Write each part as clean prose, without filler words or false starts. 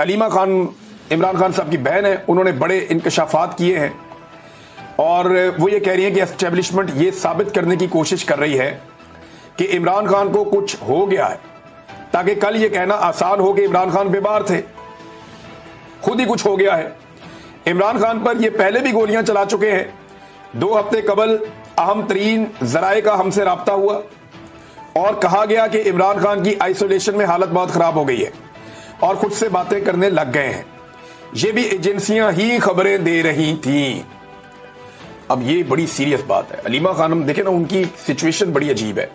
علیمہ خان عمران خان صاحب کی بہن ہے، انہوں نے بڑے انکشافات کیے ہیں اور وہ یہ کہہ رہی ہیں کہ اسٹیبلشمنٹ یہ ثابت کرنے کی کوشش کر رہی ہے کہ عمران خان کو کچھ ہو گیا ہے، تاکہ کل یہ کہنا آسان ہو کہ عمران خان بیمار تھے، خود ہی کچھ ہو گیا ہے۔ عمران خان پر یہ پہلے بھی گولیاں چلا چکے ہیں۔ 2 ہفتے قبل اہم ترین ذرائع کا ہم سے رابطہ ہوا اور کہا گیا کہ عمران خان کی آئسولیشن میں حالت بہت خراب ہو گئی ہے اور خود سے باتیں کرنے لگ گئے ہیں۔ یہ بھی ایجنسیاں ہی خبریں دے رہی تھیں۔ اب یہ بڑی سیریس بات ہے۔ علیمہ خانم دیکھیں نا، ان کی سچویشن بڑی عجیب ہے،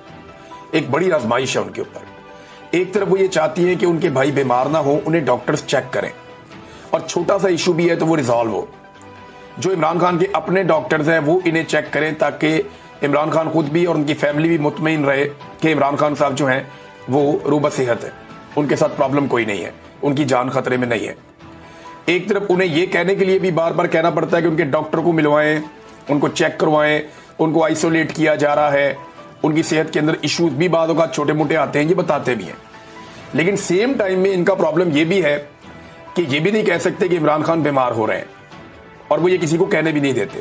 ایک بڑی آزمائش ہے ان کے اوپر۔ ایک طرف وہ یہ چاہتی ہیں کہ ان کے بھائی بیمار نہ ہو، انہیں ڈاکٹرز چیک کریں اور چھوٹا سا ایشو بھی ہے تو وہ ریزالو ہو۔ جو عمران خان کے اپنے ڈاکٹرز ہیں وہ انہیں چیک کریں تاکہ عمران خان خود بھی اور ان کی فیملی بھی مطمئن رہے کہ عمران خان صاحب جو ہیں وہ روبہ صحت ہے، ان کے ساتھ پرابلم کوئی نہیں ہے، ان کی جان خطرے میں نہیں ہے۔ ایک طرف انہیں یہ کہنے کے لیے بھی بار بار کہنا پڑتا ہے کہ ان کے ڈاکٹر کو ملوائیں، ان کو چیک کروائیں، ان کو آئسولیٹ کیا جا رہا ہے، ان کی صحت کے اندر ایشوز بھی بعض اوقات چھوٹے موٹے آتے ہیں، یہ بتاتے بھی ہیں۔ لیکن سیم ٹائم میں ان کا پرابلم یہ بھی ہے کہ یہ بھی نہیں کہہ سکتے کہ عمران خان بیمار ہو رہے ہیں، اور وہ یہ کسی کو کہنے بھی نہیں دیتے۔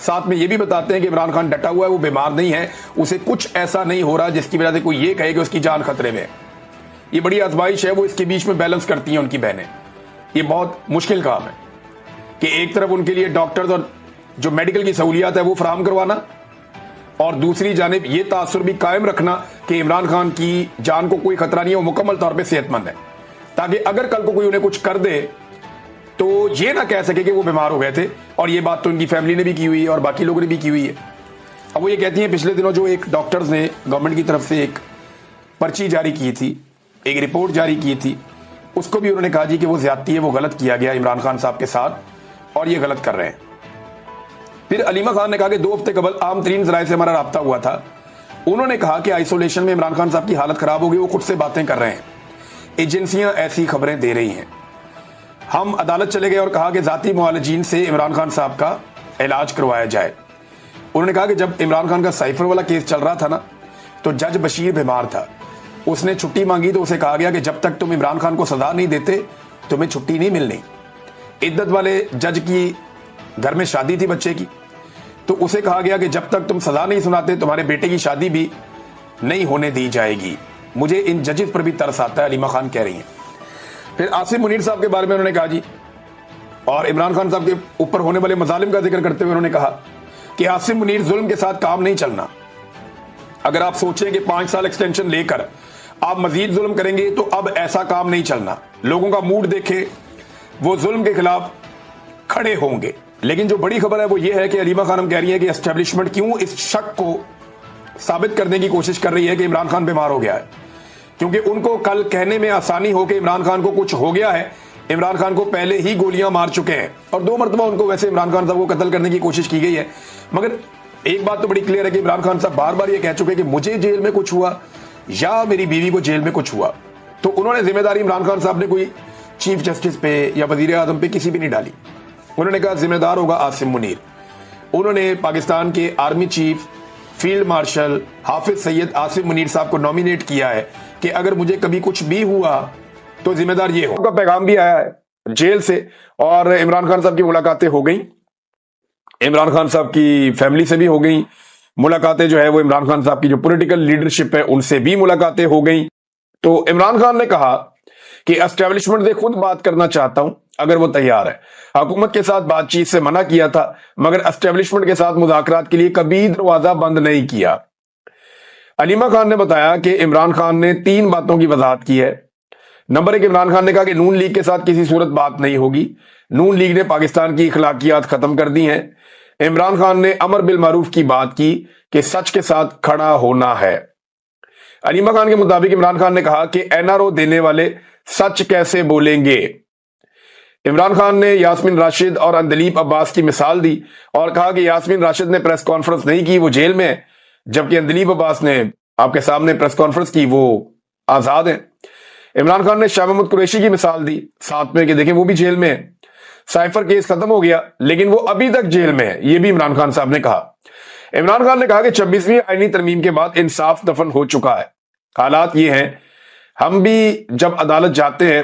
ساتھ میں یہ بھی بتاتے ہیں کہ عمران خان ڈٹا ہوا ہے، وہ بیمار نہیں ہے، اسے کچھ ایسا نہیں ہو رہا جس کی وجہ سے کوئی یہ کہے کہ اس کی جان خطرے میں ہے۔ یہ بڑی آزمائش ہے، وہ اس کے بیچ میں بیلنس کرتی ہیں ان کی بہنیں۔ یہ بہت مشکل کام ہے کہ ایک طرف ان کے لیے ڈاکٹرز اور جو میڈیکل کی سہولیات ہے وہ فراہم کروانا، اور دوسری جانب یہ تاثر بھی قائم رکھنا کہ عمران خان کی جان کو کوئی خطرہ نہیں ہے، وہ مکمل طور پہ صحت مند ہے، تاکہ اگر کل کو کوئی انہیں کچھ کر دے تو یہ نہ کہہ سکے کہ وہ بیمار ہو گئے تھے۔ اور یہ بات تو ان کی فیملی نے بھی کی ہوئی ہے اور باقی لوگوں نے بھی کی ہوئی ہے۔ اب وہ یہ کہتی ہیں پچھلے دنوں جو ایک ڈاکٹرز نے گورنمنٹ کی طرف سے ایک پرچی جاری کی تھی، ایک رپورٹ جاری کی تھی، اس کو بھی انہوں نے کہا جی کہ وہ زیادتی ہے، وہ غلط کیا گیا عمران خان صاحب کے ساتھ اور یہ غلط کر رہے ہیں۔ پھر علیمہ خان نے کہا کہ 2 ہفتے قبل عام ترین ذرائع سے ہمارا رابطہ ہوا تھا، انہوں نے کہا کہ آئسولیشن میں عمران خان صاحب کی حالت خراب ہو گئی، وہ خود سے باتیں کر رہے ہیں، ایجنسیاں ایسی خبریں دے رہی ہیں۔ ہم عدالت چلے گئے اور کہا کہ ذاتی معالجین سے عمران خان صاحب کا علاج کروایا جائے۔ انہوں نے کہا کہ جب عمران خان کا سائفر والا کیس چل رہا تھا نا، تو جج بشیر بیمار تھا، اس نے چھٹی مانگی تو اسے کہا گیا کہ جب تک تم عمران خان کو سزا نہیں دیتے تمہیں چھٹی نہیں ملنی۔ عدت والے جج کی گھر میں شادی تھی بچے کی، تو اسے کہا گیا کہ جب تک تم سزا نہیں سناتے تمہارے بیٹے کی شادی بھی نہیں ہونے دی جائے گی۔ مجھے ان ججز پر بھی ترس آتا ہے، علیمہ خان کہہ رہی ہیں۔ پھر عاصم منیر صاحب کے بارے میں انہوں نے کہا جی، اور عمران خان صاحب کے اوپر ہونے والے مظالم کا ذکر کرتے ہوئے انہوں نے کہا کہ عاصم منیر ظلم کے ساتھ کام نہیں چلنا۔ اگر آپ سوچیں کہ 5 سال ایکسٹینشن لے کر آپ مزید ظلم کریں گے تو اب ایسا کام نہیں چلنا۔ لوگوں کا موڈ دیکھیں، وہ ظلم کے خلاف کھڑے ہوں گے۔ لیکن جو بڑی خبر ہے وہ یہ ہے کہ علیمہ خانم کہہ رہی ہے کہ اسٹیبلشمنٹ کیوں اس شک کو ثابت کرنے کی کوشش کر رہی ہے کہ عمران خان بیمار ہو گیا ہے، کیونکہ ان کو کل کہنے میں آسانی ہو کہ عمران خان کو کچھ ہو گیا ہے۔ عمران خان کو پہلے ہی گولیاں مار چکے ہیں اور 2 مرتبہ ان کو ویسے عمران خان صاحب کو قتل کرنے کی کوشش کی گئی ہے، مگر ایک بات تو بڑی کلیئر ہے کہ عمران خان صاحب بار بار یہ کہہ چکے کہ مجھے جیل میں کچھ ہوا یا میری بیوی کو جیل میں کچھ ہوا، تو انہوں نے ذمہ داری عمران خان صاحب نے کوئی چیف جسٹس پہ یا وزیر اعظم پہ کسی بھی نہیں ڈالی۔ انہوں نے کہا ذمہ دار ہوگا عاصم منیر۔ انہوں نے پاکستان کے آرمی چیف فیلڈ مارشل حافظ سید عاصم منیر صاحب کو نامینیٹ کیا ہے کہ اگر مجھے کبھی کچھ بھی ہوا تو ذمہ دار یہ ہو۔ کا پیغام بھی آیا ہے جیل سے اور عمران خان صاحب کی ملاقاتیں ہو گئیں، عمران خان صاحب کی فیملی سے بھی ہو گئیں ملاقاتیں، جو ہے وہ عمران خان صاحب کی جو پولیٹیکل لیڈرشپ ہے ان سے بھی ملاقاتیں ہو گئیں۔ تو عمران خان نے کہا کہ اسٹیبلشمنٹ سے خود بات کرنا چاہتا ہوں اگر وہ تیار ہے۔ حکومت کے ساتھ بات چیت سے منع کیا تھا، مگر اسٹیبلشمنٹ کے ساتھ مذاکرات کے لیے کبھی دروازہ بند نہیں کیا۔ علیمہ خان نے بتایا کہ عمران خان نے 3 باتوں کی وضاحت کی ہے۔ نمبر 1، عمران خان نے کہا کہ نون لیگ کے ساتھ کسی صورت بات نہیں ہوگی، نون لیگ نے پاکستان کی اخلاقیات ختم کر دی ہیں۔ عمران خان نے امر بالمعروف کی بات کی کہ سچ کے ساتھ کھڑا ہونا ہے۔ علیمہ خان کے مطابق عمران خان نے کہا کہ NRO دینے والے سچ کیسے بولیں گے۔ عمران خان نے یاسمین راشد اور اندلیب عباس کی مثال دی اور کہا کہ یاسمین راشد نے پریس کانفرنس نہیں کی، وہ جیل میں ہے، جبکہ اندلیب عباس نے آپ کے سامنے پریس کانفرنس کی، وہ آزاد ہیں۔ عمران خان نے شاہ محمود قریشی کی مثال دی ساتھ میں کہ دیکھیں وہ بھی جیل میں ہے، سائفر کیس ختم ہو گیا لیکن وہ ابھی تک جیل میں ہے، یہ بھی عمران خان صاحب نے کہا۔ عمران خان نے کہا کہ 26ویں آئینی ترمیم کے بعد انصاف دفن ہو چکا ہے۔ حالات یہ ہیں، ہم بھی جب عدالت جاتے ہیں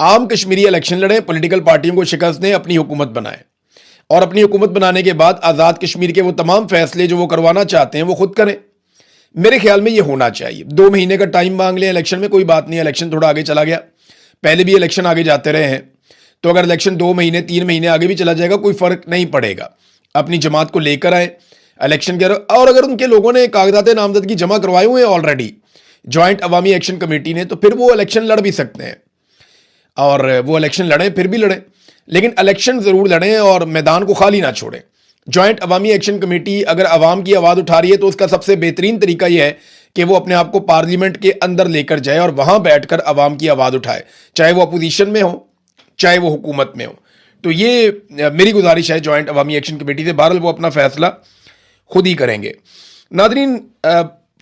عام کشمیری الیکشن لڑیں، پولیٹیکل پارٹیوں کو شکست دیں، اپنی حکومت بنائیں، اور اپنی حکومت بنانے کے بعد آزاد کشمیر کے وہ تمام فیصلے جو وہ کروانا چاہتے ہیں وہ خود کریں۔ میرے خیال میں یہ ہونا چاہیے۔ 2 مہینے کا ٹائم مانگ لیں الیکشن میں، کوئی بات نہیں، الیکشن تھوڑا آگے چلا گیا، پہلے بھی الیکشن آگے جاتے رہے ہیں، تو اگر الیکشن 2 مہینے 3 مہینے آگے بھی چلا جائے گا کوئی فرق نہیں پڑے گا۔ اپنی جماعت کو لے کر آئے الیکشن کے، اور اگر ان کے لوگوں نے کاغذات نامزدگی جمع کروائے ہوئے ہیں آلریڈی جوائنٹ عوامی ایکشن کمیٹی نے، تو پھر وہ الیکشن لڑ بھی سکتے ہیں، اور وہ الیکشن لڑیں، پھر بھی لڑیں، لیکن الیکشن ضرور لڑیں اور میدان کو خالی نہ چھوڑیں۔ جوائنٹ عوامی ایکشن کمیٹی اگر عوام کی آواز اٹھا رہی ہے تو اس کا سب سے بہترین طریقہ یہ ہے کہ وہ اپنے آپ کو پارلیمنٹ کے اندر لے کر جائے اور وہاں بیٹھ کر عوام کی آواز اٹھائے، چاہے وہ اپوزیشن میں ہو چاہے وہ حکومت میں ہو۔ تو یہ میری گزارش ہے جوائنٹ عوامی ایکشن کمیٹی سے، بہرحال وہ اپنا فیصلہ خود ہی کریں گے۔ ناظرین،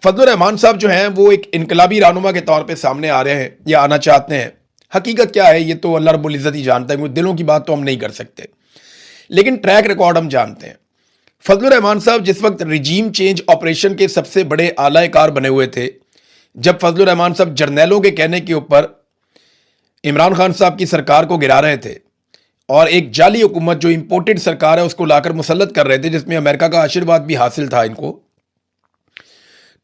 فضل الرحمان صاحب جو ہیں وہ ایک انقلابی رہنما کے طور پہ سامنے آ رہے ہیں یا آنا چاہتے ہیں۔ حقیقت کیا ہے یہ تو اللہ رب العزت ہی جانتا ہے، کیونکہ دلوں کی بات تو ہم نہیں کر سکتے، لیکن ٹریک ریکارڈ ہم جانتے ہیں۔ فضل الرحمان صاحب جس وقت رجیم چینج آپریشن کے سب سے بڑے اعلی کار بنے ہوئے تھے، جب فضل الرحمان صاحب جرنیلوں کے کہنے کے اوپر عمران خان صاحب کی سرکار کو گرا رہے تھے اور ایک جعلی حکومت جو امپورٹڈ سرکار ہے اس کو لا کر مسلط کر رہے تھے، جس میں امریکہ کا آشیرواد بھی حاصل تھا ان کو،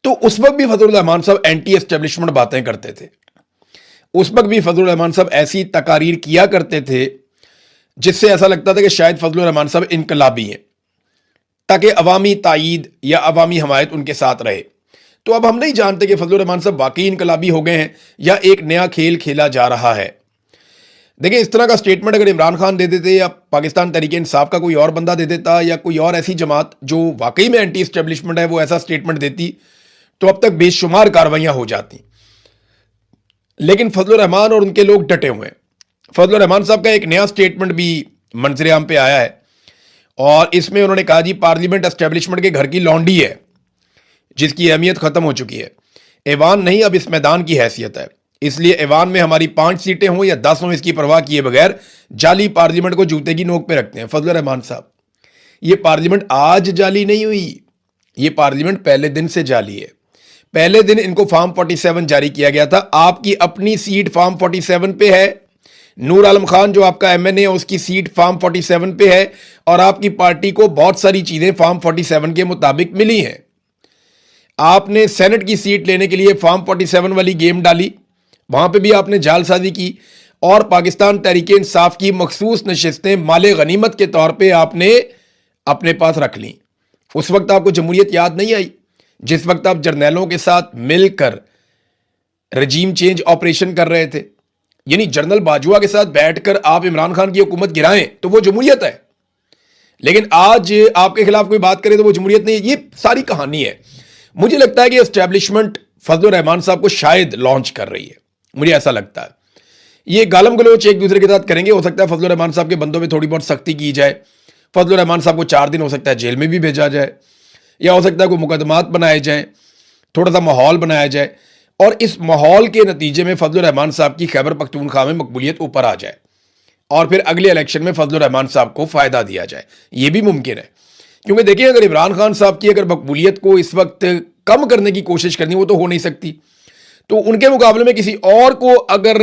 تو اس وقت بھی فضل الرحمان صاحب اینٹی اسٹیبلشمنٹ باتیں کرتے تھے۔ اس وقت بھی فضل الرحمان صاحب ایسی تقاریر کیا کرتے تھے جس سے ایسا لگتا تھا کہ شاید فضل الرحمان صاحب انقلابی ہیں، تاکہ عوامی تائید یا عوامی حمایت ان کے ساتھ رہے۔ تو اب ہم نہیں جانتے کہ فضل الرحمان صاحب واقعی انقلابی ہو گئے ہیں یا ایک نیا کھیل کھیلا جا رہا ہے۔ دیکھیں، اس طرح کا سٹیٹمنٹ اگر عمران خان دے دیتے یا پاکستان تحریک انصاف کا کوئی اور بندہ دے دیتا یا کوئی اور ایسی جماعت جو واقعی میں اینٹی اسٹیبلشمنٹ ہے وہ ایسا سٹیٹمنٹ دیتی، تو اب تک بے شمار کاروائیاں ہو جاتی، لیکن فضل الرحمان اور ان کے لوگ ڈٹے ہوئے ہیں۔ فضل الرحمان صاحب کا ایک نیا سٹیٹمنٹ بھی منظر عام پہ آیا ہے، اور اس میں انہوں نے کہا جی پارلیمنٹ اسٹیبلشمنٹ کے گھر کی لونڈی ہے جس کی اہمیت ختم ہو چکی ہے، ایوان نہیں اب اس میدان کی حیثیت ہے، اس لیے ایوان میں ہماری 5 سیٹیں ہوں یا 10 ہوں اس کی پرواہ کیے بغیر جعلی پارلیمنٹ کو جوتے کی نوک پہ رکھتے ہیں۔ فضل الرحمان صاحب، یہ پارلیمنٹ آج جعلی نہیں ہوئی، یہ پارلیمنٹ پہلے دن سے جعلی ہے۔ پہلے دن ان کو فارم 47 جاری کیا گیا تھا، آپ کی اپنی سیٹ فارم 47 پہ ہے، نور عالم خان جو آپ کا ایم این اے اس کی سیٹ فارم 47 پہ ہے، اور آپ کی پارٹی کو بہت ساری چیزیں فارم 47 کے مطابق ملی ہیں۔ آپ نے سینٹ کی سیٹ لینے کے لیے فارم 47 والی گیم ڈالی، وہاں پہ بھی آپ نے جعل سازی کی، اور پاکستان تحریک انصاف کی مخصوص نشستیں مال غنیمت کے طور پہ آپ نے اپنے پاس رکھ لیں۔ اس وقت آپ کو جمہوریت یاد نہیں آئی، جس وقت آپ جرنیلوں کے ساتھ مل کر رجیم چینج آپریشن کر رہے تھے، یعنی جنرل باجوہ کے ساتھ بیٹھ کر آپ عمران خان کی حکومت گرائیں تو وہ جمہوریت ہے، لیکن آج آپ کے خلاف کوئی بات کرے تو وہ جمہوریت نہیں۔ یہ ساری کہانی ہے۔ مجھے لگتا ہے کہ اسٹیبلشمنٹ فضل الرحمان صاحب کو شاید لانچ کر رہی ہے، مجھے ایسا لگتا ہے۔ یہ گالم گلوچ ایک دوسرے کے ساتھ کریں گے، ہو سکتا ہے فضل الرحمان صاحب کے بندوں پہ تھوڑی بہت سختی کی جائے، فضل الرحمان صاحب کو 4 دن ہو سکتا ہے جیل میں بھی بھیجا جائے، یا ہو سکتا ہے کوئی مقدمات بنائے جائیں، تھوڑا سا ماحول بنایا جائے، اور اس ماحول کے نتیجے میں فضل الرحمان صاحب کی خیبر پختونخوا میں مقبولیت اوپر آ جائے، اور پھر اگلے الیکشن میں فضل الرحمان صاحب کو فائدہ دیا جائے۔ یہ بھی ممکن ہے، کیونکہ دیکھیں اگر عمران خان صاحب کی اگر مقبولیت کو اس وقت کم کرنے کی کوشش کرنی وہ تو ہو نہیں سکتی، تو ان کے مقابلے میں کسی اور کو اگر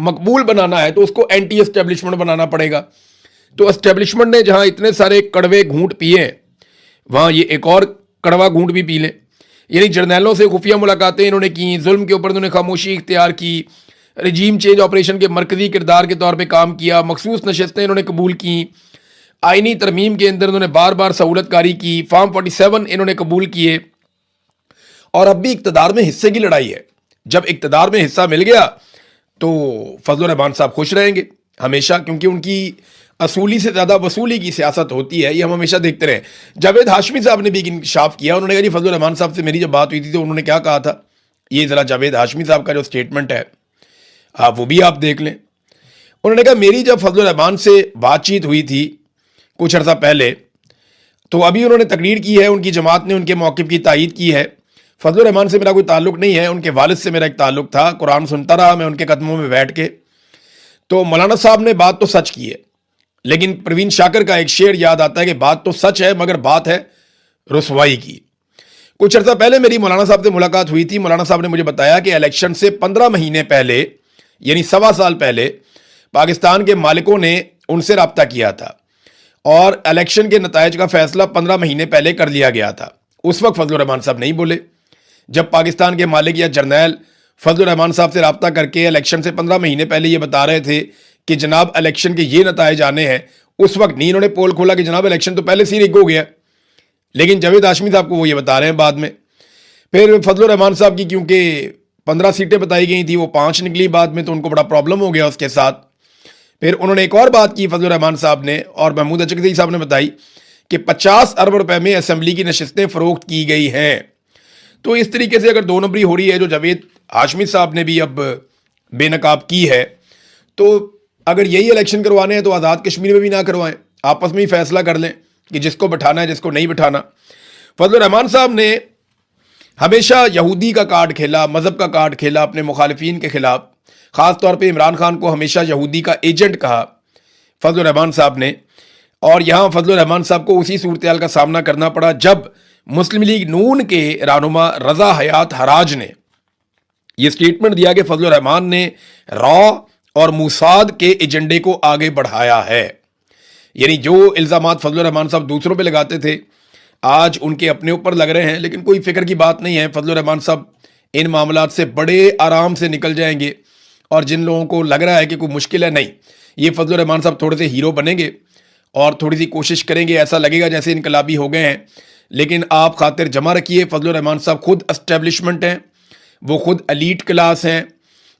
مقبول بنانا ہے تو اس کو اینٹی اسٹیبلشمنٹ بنانا پڑے گا۔ تو اسٹیبلشمنٹ نے جہاں اتنے سارے کڑوے گھونٹ پیے ہیں، وہاں یہ ایک اور کڑوا گھونٹ بھی پی لیں، یعنی جرنیلوں سے خفیہ ملاقاتیں انہوں نے کی، ظلم کے اوپر انہوں نے خاموشی اختیار کی، رجیم چینج آپریشن کے مرکزی کردار کے طور پہ کام کیا، مخصوص نشستیں انہوں نے قبول کی، آئینی ترمیم کے اندر انہوں نے بار بار سہولت کاری کی، فارم 47 انہوں نے قبول کیے، اور اب بھی اقتدار میں حصے کی لڑائی ہے۔ جب اقتدار میں حصہ مل گیا تو فضل الرحمان صاحب خوش رہیں گے ہمیشہ، کیونکہ ان کی اصولی سے زیادہ وصولی کی سیاست ہوتی ہے، یہ ہم ہمیشہ دیکھتے رہے۔ جاوید ہاشمی صاحب نے بھی انکشاف کیا، انہوں نے کہا جی فضل الرحمان صاحب سے میری جب بات ہوئی تھی تو انہوں نے کیا کہا تھا، یہ ذرا جاوید ہاشمی صاحب کا جو سٹیٹمنٹ ہے وہ بھی آپ دیکھ لیں۔ انہوں نے کہا میری جب فضل الرحمان سے بات چیت ہوئی تھی کچھ عرصہ پہلے، تو ابھی انہوں نے تقریر کی ہے، ان کی جماعت نے ان کے موقف کی تائید کی ہے، فضل الرحمان سے میرا کوئی تعلق نہیں ہے، ان کے والد سے میرا ایک تعلق تھا، قرآن سنتا رہا میں ان کے قدموں میں بیٹھ کے۔ تو مولانا صاحب نے بات تو سچ کی ہے، لیکن پروین شاکر کا ایک شعر یاد آتا ہے کہ بات تو سچ ہے مگر بات ہے رسوائی کی۔ کچھ عرصہ پہلے میری مولانا صاحب سے ملاقات ہوئی تھی، مولانا صاحب نے مجھے بتایا کہ الیکشن سے 15 مہینے پہلے، یعنی 1.25 سال پہلے، پاکستان کے مالکوں نے ان سے رابطہ کیا تھا اور الیکشن کے نتائج کا فیصلہ 15 مہینے پہلے کر لیا گیا تھا. اس وقت فضل الرحمان صاحب نہیں بولے. جب پاکستان کے مالک یا جرنیل فضل الرحمان صاحب سے رابطہ کر کے الیکشن سے 15 مہینے پہلے یہ بتا رہے تھے کہ جناب الیکشن کے یہ نتائج آنے ہیں, اس وقت نہیں انہوں نے پول کھولا کہ جناب الیکشن تو پہلے سے ہی رگ ہو گیا. لیکن جاوید ہاشمی صاحب کو وہ یہ بتا رہے ہیں بعد میں. پھر فضل الرحمان صاحب کی کیونکہ 15 سیٹیں بتائی گئی تھی, وہ 5 نکلی بعد میں, تو ان کو بڑا پرابلم ہو گیا اس کے ساتھ. پھر انہوں نے ایک اور بات کی فضل الرحمان صاحب نے, اور محمود اچکزئی صاحب نے بتائی کہ 50 ارب روپے میں اسمبلی کی نشستیں فروخت کی گئی ہیں. تو اس طریقے سے اگر 2 نمبری ہو رہی ہے جو جاوید ہاشمی صاحب نے بھی اب بے نقاب کی ہے, تو اگر یہی الیکشن کروانے ہیں تو آزاد کشمیر میں بھی نہ کروائیں, آپس میں ہی فیصلہ کر لیں کہ جس کو بٹھانا ہے جس کو نہیں بٹھانا. فضل الرحمان صاحب نے ہمیشہ یہودی کا کارڈ کھیلا, مذہب کا کارڈ کھیلا اپنے مخالفین کے خلاف. خاص طور پہ عمران خان کو ہمیشہ یہودی کا ایجنٹ کہا فضل الرحمان صاحب نے. اور یہاں فضل الرحمان صاحب کو اسی صورتحال کا سامنا کرنا پڑا جب مسلم لیگ نون کے رہنما رضا حیات حراج نے یہ سٹیٹمنٹ دیا کہ فضل الرحمان نے را اور موساد کے ایجنڈے کو آگے بڑھایا ہے. یعنی جو الزامات فضل الرحمان صاحب دوسروں پہ لگاتے تھے آج ان کے اپنے اوپر لگ رہے ہیں. لیکن کوئی فکر کی بات نہیں ہے, فضل الرحمان صاحب ان معاملات سے بڑے آرام سے نکل جائیں گے. اور جن لوگوں کو لگ رہا ہے کہ کوئی مشکل ہے, نہیں, یہ فضل الرحمان صاحب تھوڑے سے ہیرو بنیں گے اور تھوڑی سی کوشش کریں گے, ایسا لگے گا جیسے انقلابی ہو گئے ہیں. لیکن آپ خاطر جمع رکھیے, فضل الرحمان صاحب خود اسٹیبلشمنٹ ہیں, وہ خود ایلیٹ کلاس ہیں,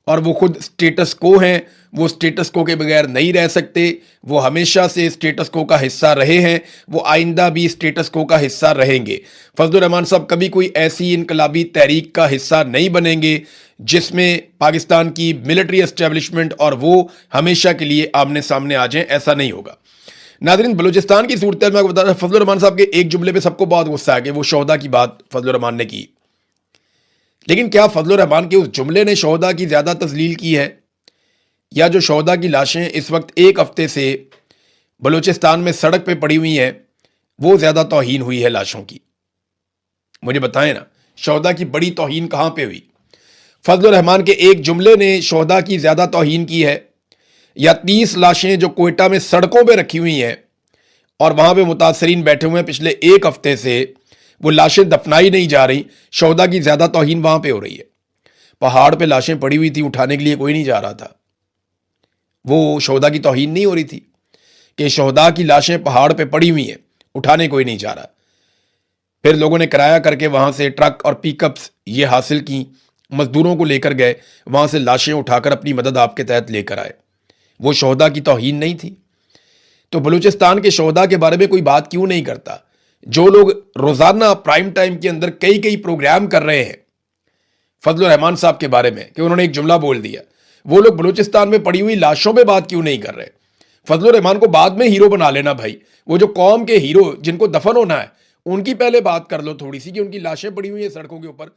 اور وہ خود سٹیٹس کو ہیں. وہ سٹیٹس کو کے بغیر نہیں رہ سکتے. وہ ہمیشہ سے سٹیٹس کو کا حصہ رہے ہیں, وہ آئندہ بھی سٹیٹس کو کا حصہ رہیں گے. فضل الرحمان صاحب کبھی کوئی ایسی انقلابی تحریک کا حصہ نہیں بنیں گے جس میں پاکستان کی ملٹری اسٹیبلشمنٹ اور وہ ہمیشہ کے لیے آمنے سامنے آ جائیں. ایسا نہیں ہوگا. ناظرین, بلوچستان کی صورتحال میں آپ کو بتا رہا ہوں, فضل الرحمان صاحب کے ایک جملے پہ سب کو بہت غصہ ہے کہ وہ شہداء کی بات فضل الرحمان نے کی. لیکن کیا فضل الرحمان کے اس جملے نے شہداء کی زیادہ تذلیل کی ہے, یا جو شہداء کی لاشیں اس وقت 1 ہفتے سے بلوچستان میں سڑک پہ پڑی ہوئی ہیں وہ زیادہ توہین ہوئی ہے لاشوں کی؟ مجھے بتائیں نا, شہداء کی بڑی توہین کہاں پہ ہوئی؟ فضل الرحمان کے ایک جملے نے شہداء کی زیادہ توہین کی ہے, یا 30 لاشیں جو کوئٹہ میں سڑکوں پہ رکھی ہوئی ہیں اور وہاں پہ متاثرین بیٹھے ہوئے ہیں پچھلے 1 ہفتے سے, وہ لاشیں دفنائی نہیں جا رہی, شہداء کی زیادہ توہین وہاں پہ ہو رہی ہے. پہاڑ پہ لاشیں پڑی ہوئی تھی, اٹھانے کے لیے کوئی نہیں جا رہا تھا. وہ شہداء کی توہین نہیں ہو رہی تھی کہ شہداء کی لاشیں پہاڑ پہ پڑی ہوئی ہیں, اٹھانے کوئی نہیں جا رہا. پھر لوگوں نے کرایہ کر کے وہاں سے ٹرک اور پک اپس یہ حاصل کی, مزدوروں کو لے کر گئے, وہاں سے لاشیں اٹھا کر اپنی مدد آپ کے تحت لے کر آئے. وہ شہداء کی توہین نہیں تھی؟ تو بلوچستان کے شہداء کے بارے میں کوئی بات کیوں نہیں کرتا؟ جو لوگ روزانہ پرائم ٹائم کے اندر کئی پروگرام کر رہے ہیں فضل الرحمان صاحب کے بارے میں کہ انہوں نے ایک جملہ بول دیا, وہ لوگ بلوچستان میں پڑی ہوئی لاشوں پہ بات کیوں نہیں کر رہے؟ فضل الرحمان کو بعد میں ہیرو بنا لینا بھائی. وہ جو قوم کے ہیرو جن کو دفن ہونا ہے ان کی پہلے بات کر لو تھوڑی سی, کہ ان کی لاشیں پڑی ہوئی ہیں سڑکوں کے اوپر.